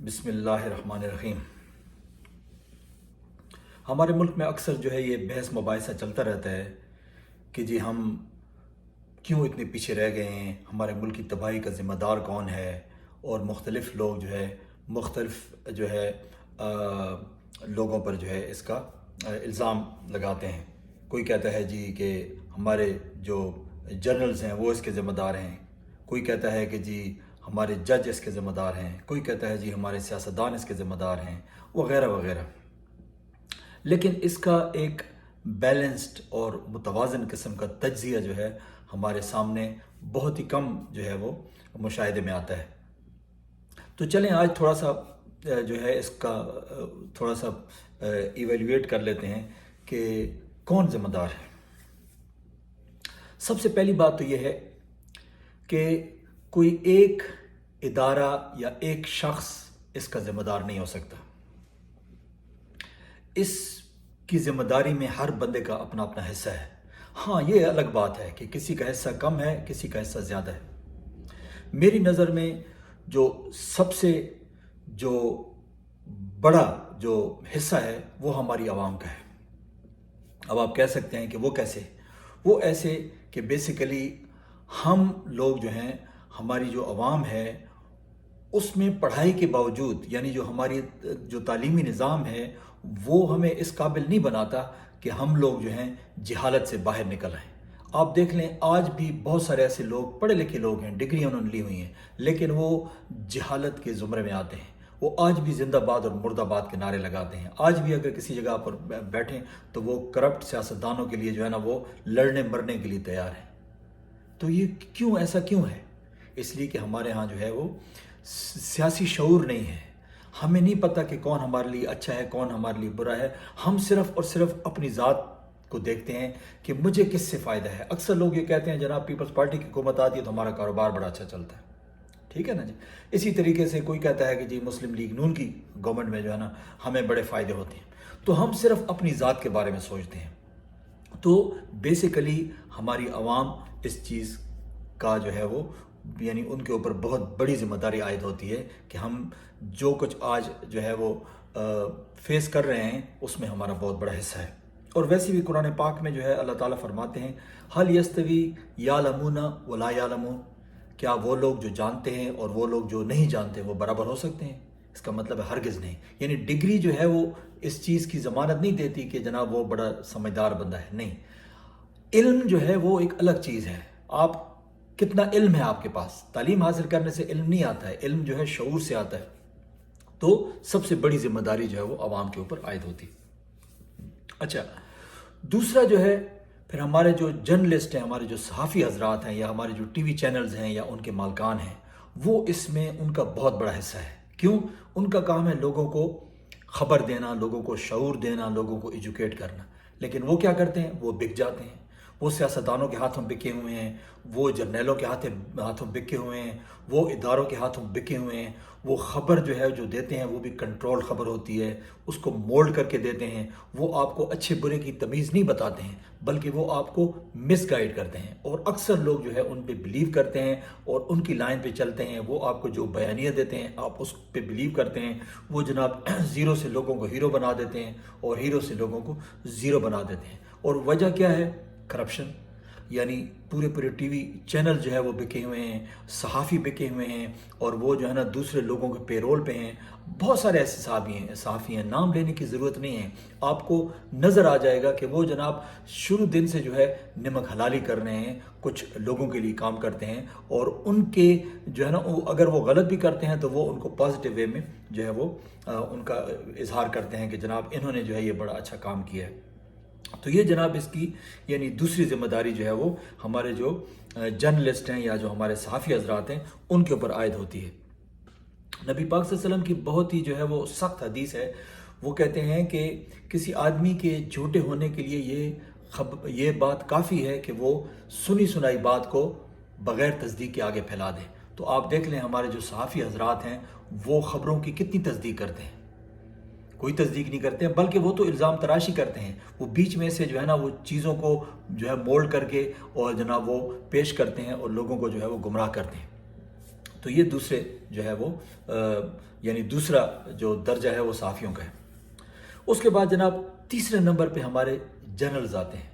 بسم اللہ الرحمن الرحیم۔ ہمارے ملک میں اکثر جو ہے یہ بحث مباحثہ چلتا رہتا ہے کہ جی ہم کیوں اتنے پیچھے رہ گئے ہیں، ہمارے ملک کی تباہی کا ذمہ دار کون ہے، اور مختلف لوگ جو ہے مختلف لوگوں پر جو ہے اس کا الزام لگاتے ہیں۔ کوئی کہتا ہے جی کہ ہمارے جو جرنلز ہیں وہ اس کے ذمہ دار ہیں، کوئی کہتا ہے کہ جی ہمارے جج اس کے ذمہ دار ہیں، کوئی کہتا ہے جی ہمارے سیاستدان اس کے ذمہ دار ہیں، وغیرہ وغیرہ۔ لیکن اس کا ایک بیلنسڈ اور متوازن قسم کا تجزیہ جو ہے ہمارے سامنے بہت ہی کم جو ہے وہ مشاہدے میں آتا ہے۔ تو چلیں آج تھوڑا سا جو ہے اس کا تھوڑا سا ایویلویٹ کر لیتے ہیں کہ کون ذمہ دار ہے۔ سب سے پہلی بات تو یہ ہے کہ کوئی ایک ادارہ یا ایک شخص اس کا ذمہ دار نہیں ہو سکتا۔ اس کی ذمہ داری میں ہر بندے کا اپنا اپنا حصہ ہے۔ ہاں، یہ الگ بات ہے کہ کسی کا حصہ کم ہے، کسی کا حصہ زیادہ ہے۔ میری نظر میں جو سب سے بڑا جو حصہ ہے وہ ہماری عوام کا ہے۔ اب آپ کہہ سکتے ہیں کہ وہ کیسے؟ وہ ایسے کہ بیسیکلی ہم لوگ جو ہیں، ہماری جو عوام ہے اس میں پڑھائی کے باوجود، یعنی جو ہماری جو تعلیمی نظام ہے وہ ہمیں اس قابل نہیں بناتا کہ ہم لوگ جو ہیں جہالت سے باہر نکل آئیں۔ آپ دیکھ لیں آج بھی بہت سارے ایسے لوگ پڑھے لکھے لوگ ہیں، ڈگریاں انہوں نے لی ہوئی ہیں، لیکن وہ جہالت کے زمرے میں آتے ہیں۔ وہ آج بھی زندہ باد اور مرد آباد کے نعرے لگاتے ہیں۔ آج بھی اگر کسی جگہ پر بیٹھیں تو وہ کرپٹ سیاستدانوں کے لیے جو ہے نا وہ لڑنے مرنے کے لیے تیار ہیں۔ تو یہ کیوں، ایسا کیوں ہے؟ اس لیے کہ ہمارے ہاں جو ہے وہ سیاسی شعور نہیں ہے۔ ہمیں نہیں پتہ کہ کون ہمارے لیے اچھا ہے، کون ہمارے لیے برا ہے۔ ہم صرف اور صرف اپنی ذات کو دیکھتے ہیں کہ مجھے کس سے فائدہ ہے۔ اکثر لوگ یہ کہتے ہیں جناب پیپلز پارٹی کی حکومت آتی ہے تو ہمارا کاروبار بڑا اچھا چلتا ہے، ٹھیک ہے نا جی۔ اسی طریقے سے کوئی کہتا ہے کہ جی مسلم لیگ نون کی گورنمنٹ میں جو ہے نا ہمیں بڑے فائدے ہوتے ہیں۔ تو ہم صرف اپنی ذات کے بارے میں سوچتے ہیں۔ تو بیسیکلی ہماری عوام اس چیز کا جو ہے وہ یعنی ان کے اوپر بہت بڑی ذمہ داری عائد ہوتی ہے کہ ہم جو کچھ آج جو ہے وہ فیس کر رہے ہیں اس میں ہمارا بہت بڑا حصہ ہے۔ اور ویسے بھی قرآن پاک میں جو ہے اللہ تعالیٰ فرماتے ہیں حل یستوی یعلمون ولا یعلمون، کیا وہ لوگ جو جانتے ہیں اور وہ لوگ جو نہیں جانتے وہ برابر ہو سکتے ہیں؟ اس کا مطلب ہے ہرگز نہیں۔ یعنی ڈگری جو ہے وہ اس چیز کی ضمانت نہیں دیتی کہ جناب وہ بڑا سمجھدار بندہ ہے، نہیں۔ علم جو ہے وہ ایک الگ چیز ہے۔ آپ کتنا علم ہے آپ کے پاس؟ تعلیم حاصل کرنے سے علم نہیں آتا ہے، علم جو ہے شعور سے آتا ہے۔ تو سب سے بڑی ذمہ داری جو ہے وہ عوام کے اوپر عائد ہوتی ہے۔ اچھا، دوسرا جو ہے پھر ہمارے جو جرنلسٹ ہیں، ہمارے جو صحافی حضرات ہیں یا ہمارے جو ٹی وی چینلز ہیں یا ان کے مالکان ہیں، وہ اس میں ان کا بہت بڑا حصہ ہے۔ کیوں؟ ان کا کام ہے لوگوں کو خبر دینا، لوگوں کو شعور دینا، لوگوں کو ایجوکیٹ کرنا۔ لیکن وہ کیا کرتے ہیں؟ وہ بک جاتے ہیں۔ وہ سیاستدانوں کے ہاتھوں بکے ہوئے ہیں، وہ جرنیلوں کے ہاتھوں بکے ہوئے ہیں، وہ اداروں کے ہاتھوں بکے ہوئے ہیں۔ وہ خبر جو ہے جو دیتے ہیں وہ بھی کنٹرول خبر ہوتی ہے، اس کو مولڈ کر کے دیتے ہیں۔ وہ آپ کو اچھے برے کی تمیز نہیں بتاتے ہیں بلکہ وہ آپ کو مس گائیڈ کرتے ہیں، اور اکثر لوگ جو ہے ان پہ بلیو کرتے ہیں اور ان کی لائن پہ چلتے ہیں۔ وہ آپ کو جو بیانیہ دیتے ہیں آپ اس پہ بلیو کرتے ہیں۔ وہ جناب زیرو سے لوگوں کو ہیرو بنا دیتے ہیں اور ہیرو سے لوگوں کو زیرو بنا دیتے ہیں۔ اور وجہ کیا ہے؟ کرپشن۔ یعنی پورے ٹی وی چینل جو ہے وہ بکے ہوئے ہیں، صحافی بکے ہوئے ہیں، اور وہ جو ہے نا دوسرے لوگوں کے پے رول پہ ہیں۔ بہت سارے ایسے صحافی ہیں، نام لینے کی ضرورت نہیں ہے، آپ کو نظر آ جائے گا کہ وہ جناب شروع دن سے جو ہے نمک حلالی کر رہے ہیں، کچھ لوگوں کے لیے کام کرتے ہیں، اور ان کے جو ہے نا اگر وہ غلط بھی کرتے ہیں تو وہ ان کو پازیٹیو وے میں جو ہے وہ ان کا اظہار کرتے ہیں کہ جناب انہوں نے جو ہے یہ بڑا اچھا کام کیا ہے۔ تو یہ جناب اس کی یعنی دوسری ذمہ داری جو ہے وہ ہمارے جو جرنلسٹ ہیں یا جو ہمارے صحافی حضرات ہیں ان کے اوپر عائد ہوتی ہے۔ نبی پاک صلی اللہ علیہ وسلم کی بہت ہی جو ہے وہ سخت حدیث ہے۔ وہ کہتے ہیں کہ کسی آدمی کے جھوٹے ہونے کے لیے یہ بات کافی ہے کہ وہ سنی سنائی بات کو بغیر تصدیق کے آگے پھیلا دے۔ تو آپ دیکھ لیں ہمارے جو صحافی حضرات ہیں وہ خبروں کی کتنی تصدیق کرتے ہیں؟ کوئی تصدیق نہیں کرتے ہیں، بلکہ وہ تو الزام تراشی کرتے ہیں۔ وہ بیچ میں سے جو ہے نا وہ چیزوں کو جو ہے مولڈ کر کے اور جناب وہ پیش کرتے ہیں اور لوگوں کو جو ہے وہ گمراہ کرتے ہیں۔ تو یہ دوسرے جو ہے وہ یعنی دوسرا جو درجہ ہے وہ صحافیوں کا ہے۔ اس کے بعد جناب تیسرے نمبر پہ ہمارے جنرلز آتے ہیں۔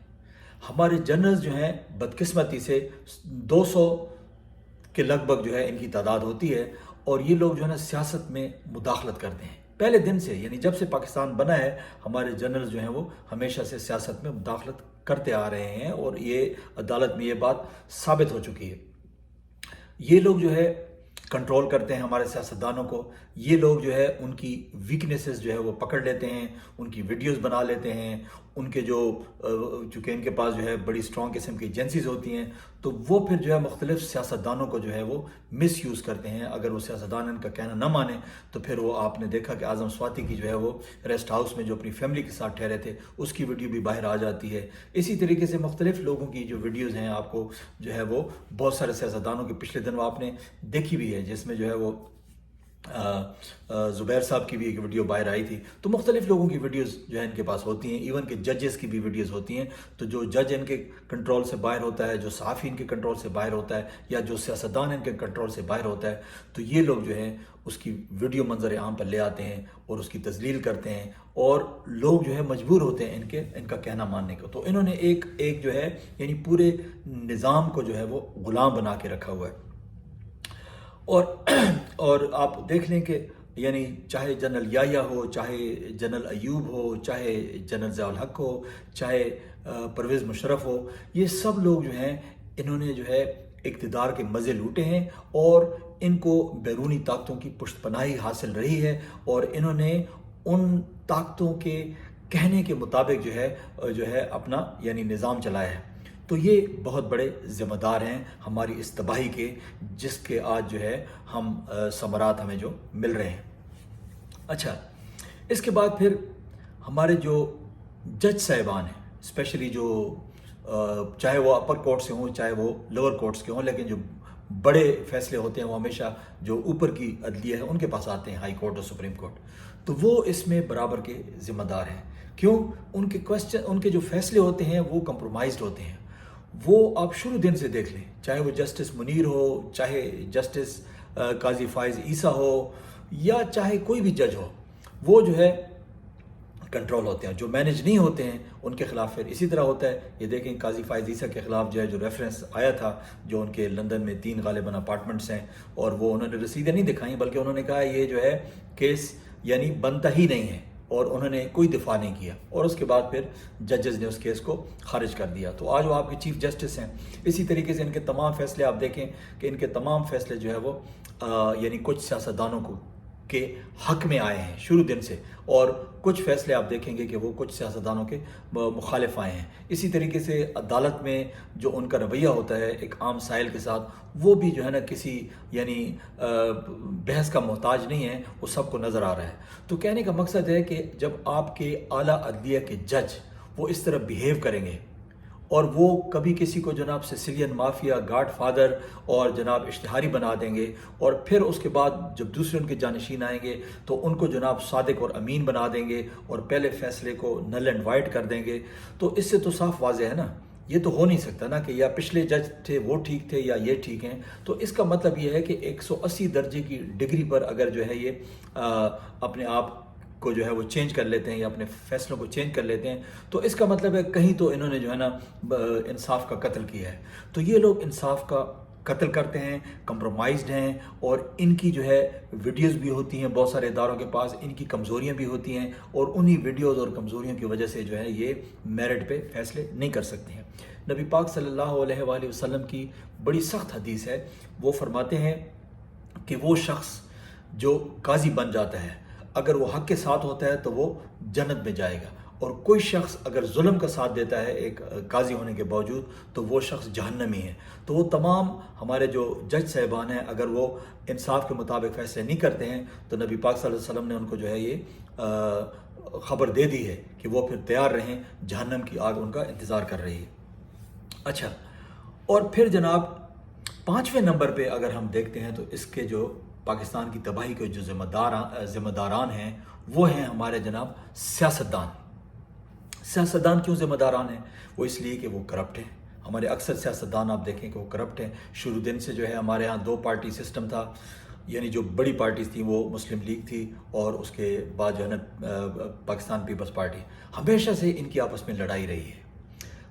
ہمارے جنرلز جو ہیں بدقسمتی سے 200 کے لگ بھگ جو ہے ان کی تعداد ہوتی ہے، اور یہ لوگ جو ہے نا سیاست میں مداخلت کرتے ہیں پہلے دن سے، یعنی جب سے پاکستان بنا ہے ہمارے جنرلز جو ہیں وہ ہمیشہ سے سیاست میں مداخلت کرتے آ رہے ہیں، اور یہ عدالت میں یہ بات ثابت ہو چکی ہے۔ یہ لوگ جو ہے کنٹرول کرتے ہیں ہمارے سیاستدانوں کو، یہ لوگ جو ہے ان کی ویکنیسز جو ہے وہ پکڑ لیتے ہیں، ان کی ویڈیوز بنا لیتے ہیں، ان کے جو چونکہ ان کے پاس جو ہے بڑی اسٹرانگ قسم کی ایجنسیز ہوتی ہیں، تو وہ پھر جو ہے مختلف سیاستدانوں کو جو ہے وہ مس یوز کرتے ہیں۔ اگر وہ سیاستدان ان کا کہنا نہ مانے تو پھر وہ آپ نے دیکھا کہ اعظم سواتی کی جو ہے وہ ریسٹ ہاؤس میں جو اپنی فیملی کے ساتھ ٹھہرے تھے اس کی ویڈیو بھی باہر آ جاتی ہے۔ اسی طریقے سے مختلف لوگوں کی جو ویڈیوز ہیں آپ کو جو ہے وہ بہت سارے سیاستدانوں کے پچھلے دن وہ آپ نے دیکھی بھی ہے، جس میں جو ہے وہ زبیر صاحب کی بھی ایک ویڈیو باہر آئی تھی۔ تو مختلف لوگوں کی ویڈیوز جو ہے ان کے پاس ہوتی ہیں، ایون کہ ججز کی بھی ویڈیوز ہوتی ہیں۔ تو جو جج ان کے کنٹرول سے باہر ہوتا ہے، جو صحافی ان کے کنٹرول سے باہر ہوتا ہے، یا جو سیاستدان ان کے کنٹرول سے باہر ہوتا ہے، تو یہ لوگ جو ہیں اس کی ویڈیو منظر عام پر لے آتے ہیں اور اس کی تذلیل کرتے ہیں، اور لوگ جو ہے مجبور ہوتے ہیں ان کا کہنا ماننے کو۔ تو انہوں نے ایک جو ہے یعنی پورے نظام کو جو ہے وہ غلام بنا کے رکھا ہوا ہے۔ اور آپ دیکھ لیں کہ یعنی چاہے جنرل یحییٰ ہو، چاہے جنرل ایوب ہو، چاہے جنرل ضیاء الحق ہو، چاہے پرویز مشرف ہو، یہ سب لوگ جو ہیں انہوں نے جو ہے اقتدار کے مزے لوٹے ہیں، اور ان کو بیرونی طاقتوں کی پشت پناہی حاصل رہی ہے، اور انہوں نے ان طاقتوں کے کہنے کے مطابق جو ہے اپنا یعنی نظام چلایا ہے۔ تو یہ بہت بڑے ذمہ دار ہیں ہماری اس تباہی کے، جس کے آج جو ہے ہم ثمرات ہمیں جو مل رہے ہیں۔ اچھا، اس کے بعد پھر ہمارے جو جج صاحبان ہیں، اسپیشلی جو چاہے وہ اپر کورٹ سے ہوں چاہے وہ لوور کورٹس کے ہوں، لیکن جو بڑے فیصلے ہوتے ہیں وہ ہمیشہ جو اوپر کی عدلیہ ہے ان کے پاس آتے ہیں، ہائی کورٹ اور سپریم کورٹ، تو وہ اس میں برابر کے ذمہ دار ہیں۔ کیوں؟ ان کے جو فیصلے ہوتے ہیں وہ کمپرومائزڈ ہوتے ہیں۔ وہ آپ شروع دن سے دیکھ لیں، چاہے وہ جسٹس منیر ہو، چاہے جسٹس قاضی فائز عیسیٰ ہو، یا چاہے کوئی بھی جج ہو، وہ جو ہے کنٹرول ہوتے ہیں۔ جو مینج نہیں ہوتے ہیں ان کے خلاف پھر اسی طرح ہوتا ہے۔ یہ دیکھیں قاضی فائز عیسیٰ کے خلاف جو ہے جو ریفرنس آیا تھا، جو ان کے لندن میں 3 غالباً اپارٹمنٹس ہیں، اور وہ انہوں نے رسیدیں نہیں دکھائیں، بلکہ انہوں نے کہا یہ جو ہے کیس یعنی بنتا ہی نہیں ہے، اور انہوں نے کوئی دفاع نہیں کیا، اور اس کے بعد پھر ججز نے اس کیس کو خارج کر دیا۔ تو آج وہ آپ کے چیف جسٹس ہیں۔ اسی طریقے سے ان کے تمام فیصلے آپ دیکھیں کہ ان کے تمام فیصلے جو ہے وہ یعنی کچھ سیاستدانوں کے حق میں آئے ہیں شروع دن سے، اور کچھ فیصلے آپ دیکھیں گے کہ وہ کچھ سیاستدانوں کے مخالف آئے ہیں۔ اسی طریقے سے عدالت میں جو ان کا رویہ ہوتا ہے ایک عام سائل کے ساتھ، وہ بھی جو ہے نا کسی یعنی بحث کا محتاج نہیں ہے، وہ سب کو نظر آ رہا ہے۔ تو کہنے کا مقصد ہے کہ جب آپ کے اعلیٰ عدلیہ کے جج وہ اس طرح بیہیو کریں گے، اور وہ کبھی کسی کو جناب سیسیلین مافیا، گاڈ فادر اور جناب اشتہاری بنا دیں گے، اور پھر اس کے بعد جب دوسرے ان کے جانشین آئیں گے تو ان کو جناب صادق اور امین بنا دیں گے، اور پہلے فیصلے کو نل اینڈ وائٹ کر دیں گے، تو اس سے تو صاف واضح ہے نا، یہ تو ہو نہیں سکتا نا کہ یا پچھلے جج تھے وہ ٹھیک تھے یا یہ ٹھیک ہیں۔ تو اس کا مطلب یہ ہے کہ 180 درجے کی ڈگری پر اگر جو ہے یہ اپنے آپ کو جو ہے وہ چینج کر لیتے ہیں یا اپنے فیصلوں کو چینج کر لیتے ہیں، تو اس کا مطلب ہے کہیں تو انہوں نے جو ہے نا انصاف کا قتل کیا ہے۔ تو یہ لوگ انصاف کا قتل کرتے ہیں، کمپرومائزڈ ہیں، اور ان کی جو ہے ویڈیوز بھی ہوتی ہیں بہت سارے اداروں کے پاس، ان کی کمزوریاں بھی ہوتی ہیں، اور انہی ویڈیوز اور کمزوریوں کی وجہ سے جو ہے یہ میرٹ پہ فیصلے نہیں کر سکتے ہیں۔ نبی پاک صلی اللہ علیہ وآلہ وسلم کی بڑی سخت حدیث ہے، وہ فرماتے ہیں کہ وہ شخص جو قاضی بن جاتا ہے اگر وہ حق کے ساتھ ہوتا ہے تو وہ جنت میں جائے گا، اور کوئی شخص اگر ظلم کا ساتھ دیتا ہے ایک قاضی ہونے کے باوجود تو وہ شخص جہنمی ہے۔ تو وہ تمام ہمارے جو جج صاحبان ہیں اگر وہ انصاف کے مطابق فیصلے نہیں کرتے ہیں تو نبی پاک صلی اللہ علیہ وسلم نے ان کو جو ہے یہ خبر دے دی ہے کہ وہ پھر تیار رہیں، جہنم کی آگ ان کا انتظار کر رہی ہے۔ اچھا، اور پھر جناب 5ویں نمبر پہ اگر ہم دیکھتے ہیں تو اس کے جو پاکستان کی تباہی کے جو ذمہ داران ہیں وہ ہیں ہمارے جناب سیاستدان۔ سیاستدان کیوں ذمہ داران ہیں؟ وہ اس لیے کہ وہ کرپٹ ہیں، ہمارے اکثر سیاستدان آپ دیکھیں کہ وہ کرپٹ ہیں. شروع دن سے جو ہے ہمارے ہاں 2 پارٹی سسٹم تھا، یعنی جو بڑی پارٹیز تھیں وہ مسلم لیگ تھی اور اس کے بعد جو ہے نا پاکستان پیپلز پارٹی. ہمیشہ سے ان کی آپس میں لڑائی رہی ہے،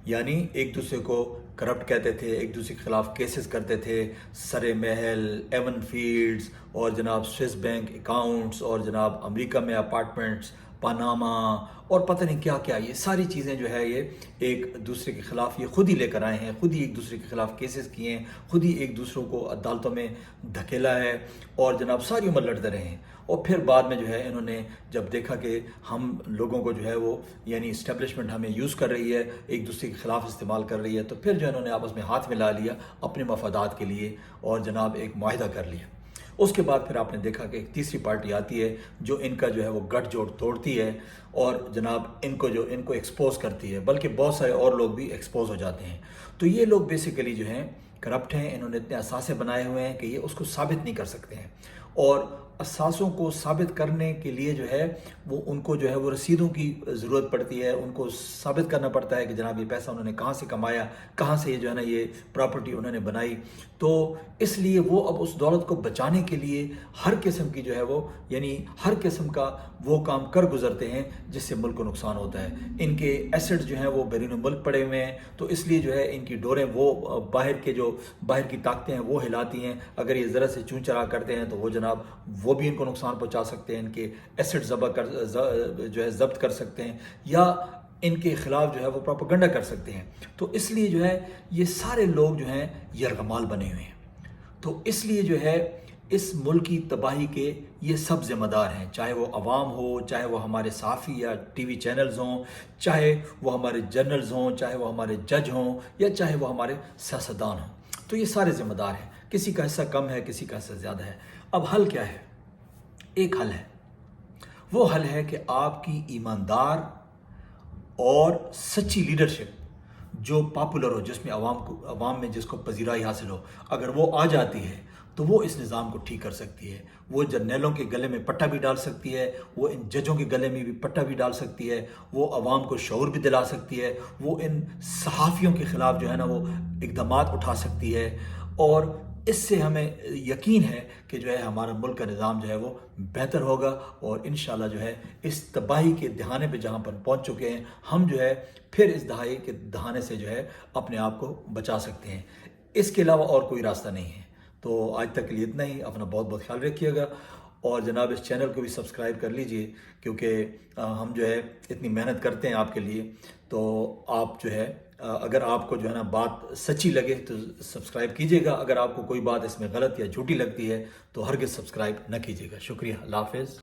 یعنی ایک دوسرے کو کرپٹ کہتے تھے، ایک دوسرے کے خلاف کیسز کرتے تھے، سرے محل، ایون فیلڈز اور جناب سوئس بینک اکاؤنٹس اور جناب امریکہ میں اپارٹمنٹس، پاناما اور پتہ نہیں کیا کیا. یہ ساری چیزیں جو ہے یہ ایک دوسرے کے خلاف یہ خود ہی لے کر آئے ہیں، خود ہی ایک دوسرے کے خلاف کیسز کیے ہیں، خود ہی ایک دوسروں کو عدالتوں میں دھکیلا ہے اور جناب ساری عمر لڑتے رہے ہیں. اور پھر بعد میں جو ہے انہوں نے جب دیکھا کہ ہم لوگوں کو جو ہے وہ یعنی اسٹیبلشمنٹ ہمیں یوز کر رہی ہے، ایک دوسرے کے خلاف استعمال کر رہی ہے، تو پھر جو انہوں نے آپس میں ہاتھ ملا لیا اپنے مفادات کے لیے اور جناب ایک معاہدہ کر لیا. اس کے بعد پھر آپ نے دیکھا کہ ایک تیسری پارٹی آتی ہے جو ان کا جو ہے وہ گٹھ جوڑ توڑتی ہے اور جناب ان کو ایکسپوز کرتی ہے، بلکہ بہت سارے اور لوگ بھی ایکسپوز ہو جاتے ہیں. تو یہ لوگ بیسیکلی جو ہیں کرپٹ ہیں. انہوں نے اتنے اثاثے بنائے ہوئے ہیں کہ یہ اس کو ثابت نہیں کر سکتے ہیں، اور اثاثوں کو ثابت کرنے کے لیے جو ہے وہ ان کو جو ہے وہ رسیدوں کی ضرورت پڑتی ہے. ان کو ثابت کرنا پڑتا ہے کہ جناب یہ پیسہ انہوں نے کہاں سے کمایا، کہاں سے یہ جو ہے نا یہ پراپرٹی انہوں نے بنائی. تو اس لیے وہ اب اس دولت کو بچانے کے لیے ہر قسم کی جو ہے وہ یعنی ہر قسم کا وہ کام کر گزرتے ہیں جس سے ملک کو نقصان ہوتا ہے. ان کے ایسٹس جو ہیں وہ بیرون ملک پڑے ہوئے ہیں، تو اس لیے جو ہے ان کی ڈوریں وہ باہر کی طاقتیں ہیں وہ ہلاتی ہیں. اگر یہ ذرا سے چون چرا کرتے ہیں تو وہ جناب وہ بھی ان کو نقصان پہنچا سکتے ہیں، ان کے ایسٹ جو ہے ضبط کر سکتے ہیں یا ان کے خلاف جو ہے وہ پروپیگنڈا کر سکتے ہیں. تو اس لیے جو ہے یہ سارے لوگ جو ہیں یرغمال بنے ہوئے ہیں. تو اس لیے جو ہے اس ملک کی تباہی کے یہ سب ذمہ دار ہیں، چاہے وہ عوام ہو، چاہے وہ ہمارے صحافی یا ٹی وی چینلز ہوں، چاہے وہ ہمارے جرنلز ہوں، چاہے وہ ہمارے جج ہوں یا چاہے وہ ہمارے سیاستدان ہوں. تو یہ سارے ذمہ دار ہیں. کسی کا حصہ کم ہے، کسی کا حصہ زیادہ ہے. اب حل کیا ہے؟ ایک حل ہے، وہ حل ہے کہ آپ کی ایماندار اور سچی لیڈرشپ جو پاپولر ہو، جس میں عوام میں جس کو پذیرائی حاصل ہو، اگر وہ آ جاتی ہے تو وہ اس نظام کو ٹھیک کر سکتی ہے. وہ جرنیلوں کے گلے میں پٹا بھی ڈال سکتی ہے، وہ ان ججوں کے گلے میں بھی پٹا بھی ڈال سکتی ہے، وہ عوام کو شعور بھی دلا سکتی ہے، وہ ان صحافیوں کے خلاف جو ہے نا وہ اقدامات اٹھا سکتی ہے. اور اس سے ہمیں یقین ہے کہ جو ہے ہمارا ملک کا نظام جو ہے وہ بہتر ہوگا، اور انشاءاللہ جو ہے اس تباہی کے دہانے پہ جہاں پر پہنچ چکے ہیں ہم جو ہے پھر اس دہائی کے دہانے سے جو ہے اپنے آپ کو بچا سکتے ہیں. اس کے علاوہ اور کوئی راستہ نہیں ہے. تو آج تک کے لیے اتنا ہی. اپنا بہت بہت خیال رکھیے گا، اور جناب اس چینل کو بھی سبسکرائب کر لیجئے، کیونکہ ہم جو ہے اتنی محنت کرتے ہیں آپ کے لیے. تو آپ جو ہے اگر آپ کو جو ہے نا بات سچی لگے تو سبسکرائب کیجئے گا، اگر آپ کو کوئی بات اس میں غلط یا جھوٹی لگتی ہے تو ہرگز سبسکرائب نہ کیجئے گا. شکریہ. اللہ حافظ.